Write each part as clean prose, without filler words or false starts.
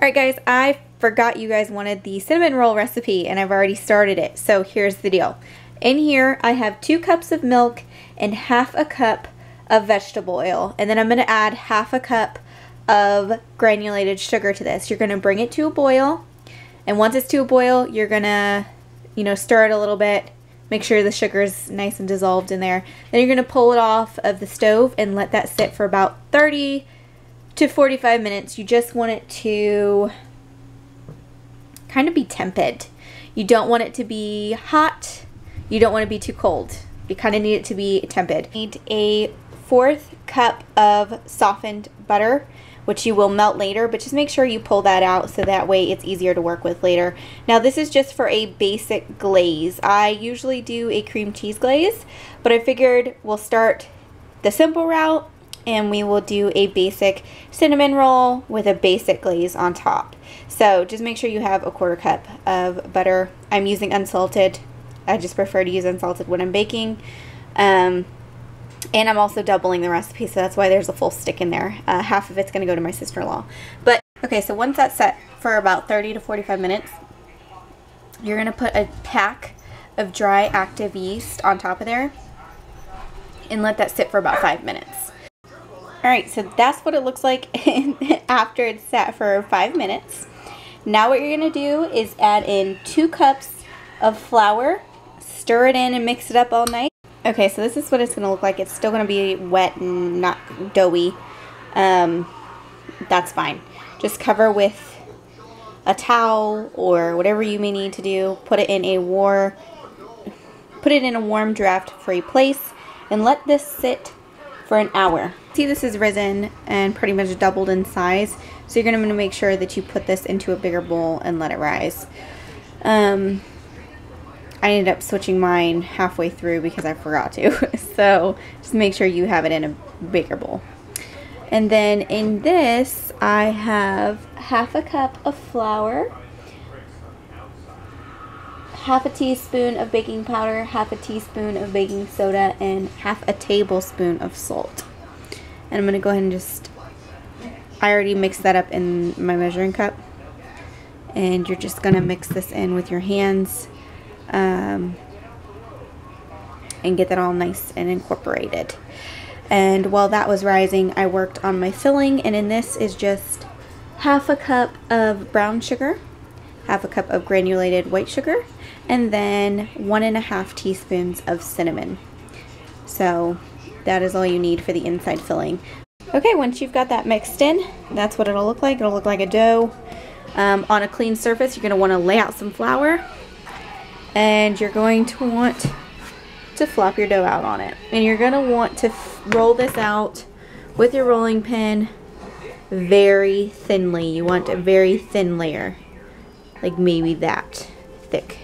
Alright guys, I forgot you guys wanted the cinnamon roll recipe and I've already started it. So here's the deal. In here I have 2 cups of milk and half a cup of vegetable oil. And then I'm going to add half a cup of granulated sugar to this. You're going to bring it to a boil. And once it's to a boil, you're going to, stir it a little bit. Make sure the sugar's nice and dissolved in there. Then you're going to pull it off of the stove and let that sit for about 30 to 45 minutes. You just want it to kind of be tepid. You don't want it to be hot. You don't want to be too cold. You kind of need it to be tepid. You need a 1/4 cup of softened butter, which you will melt later, but just make sure you pull that out so that way it's easier to work with later. Now this is just for a basic glaze. I usually do a cream cheese glaze, but I figured we'll start the simple route and we will do a basic cinnamon roll with a basic glaze on top. So just make sure you have a 1/4 cup of butter. I'm using unsalted. I just prefer to use unsalted when I'm baking. And I'm also doubling the recipe, so that's why there's a full stick in there. Half of it's going to go to my sister-in-law. But, okay, so once that's set for about 30 to 45 minutes, you're going to put a pack of dry active yeast on top of there and let that sit for about 5 minutes. Alright, so that's what it looks like after it's sat for 5 minutes. Now what you're going to do is add in 2 cups of flour, stir it in and mix it up all night. Okay, so this is what it's going to look like. It's still going to be wet and not doughy. That's fine. Just cover with a towel or whatever you may need to do. Put it in a warm draft-free place and let this sit for an hour. See, this is risen and pretty much doubled in size. So you're going to make sure that you put this into a bigger bowl and let it rise. I ended up switching mine halfway through because I forgot to. So just make sure you have it in a bigger bowl. And then in this, I have half a cup of flour, half a teaspoon of baking powder, half a teaspoon of baking soda, and half a tablespoon of salt. And I'm going to go ahead and I already mixed that up in my measuring cup. And you're just going to mix this in with your hands. And get that all nice and incorporated. And while that was rising, I worked on my filling, and in this is just half a cup of brown sugar, half a cup of granulated white sugar, and then 1.5 teaspoons of cinnamon. So that is all you need for the inside filling. Okay, once you've got that mixed in, that's what it'll look like. It'll look like a dough. On a clean surface, you're going to want to lay out some flour. And you're going to want to flop your dough out on it. And you're going to want to roll this out with your rolling pin very thinly. You want a very thin layer. Like maybe that thick.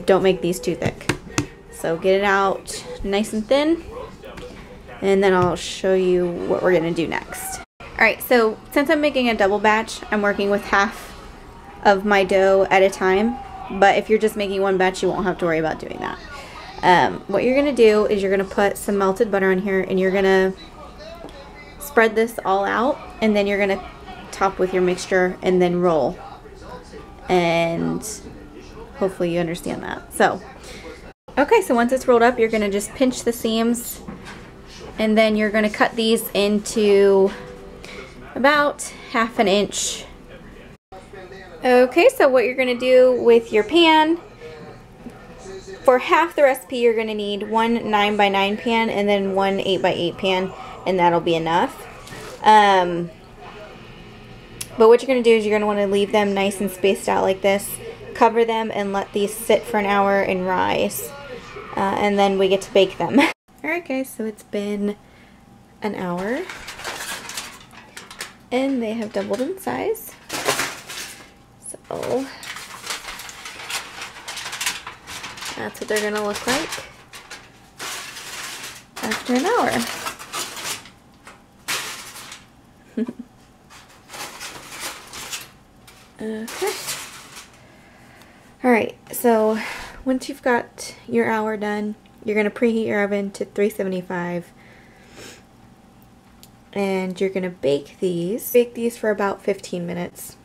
Don't make these too thick. So get it out nice and thin. And then I'll show you what we're going to do next. Alright, so since I'm making a double batch, I'm working with half of my dough at a time. But if you're just making one batch, you won't have to worry about doing that. What you're going to do is you're going to put some melted butter on here and you're going to spread this all out, and then you're going to top with your mixture and then roll. And hopefully you understand that. So, okay, so once it's rolled up, you're going to just pinch the seams, and then you're going to cut these into about 1/2 inch. Okay, so what you're going to do with your pan, for half the recipe you're going to need one 9x9 pan and then one 8x8 pan, and that'll be enough. But what you're going to do is you're going to want to leave them nice and spaced out like this, cover them, and let these sit for an hour and rise. And then we get to bake them. Alright guys, so it's been an hour, and they have doubled in size. So that's what they're going to look like after an hour. Okay. Alright, so once you've got your hour done, you're going to preheat your oven to 375. And you're going to bake these for about 15 minutes.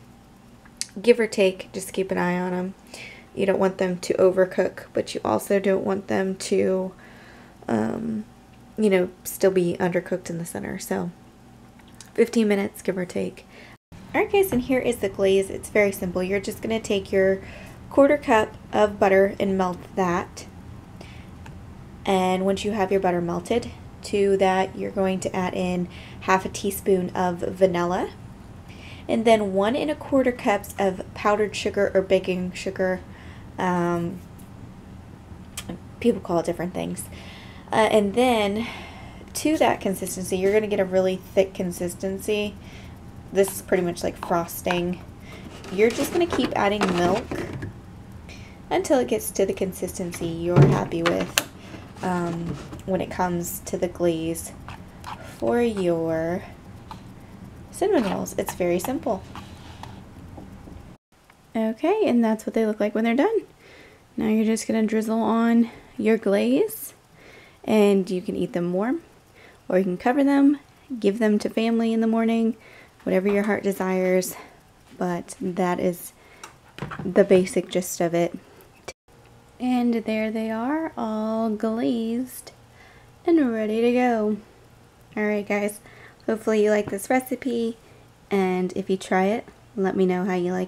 give or take, just keep an eye on them. You don't want them to overcook, but you also don't want them to, you know, still be undercooked in the center. So 15 minutes, give or take. Alright guys, and here is the glaze. It's very simple. You're just going to take your 1/4 cup of butter and melt that. And once you have your butter melted, to that you're going to add in 1/2 teaspoon of vanilla. And then 1 1/4 cups of powdered sugar or baking sugar. People call it different things. And then to that consistency, you're going to get a really thick consistency. This is pretty much like frosting. You're just going to keep adding milk until it gets to the consistency you're happy with when it comes to the glaze for your cinnamon rolls. It's very simple. Okay, and that's what they look like when they're done. Now you're just going to drizzle on your glaze, and you can eat them warm, or you can cover them, give them to family in the morning, whatever your heart desires. But that is the basic gist of it. And there they are, all glazed and ready to go. Alright guys, hopefully you like this recipe, and if you try it, let me know how you like it.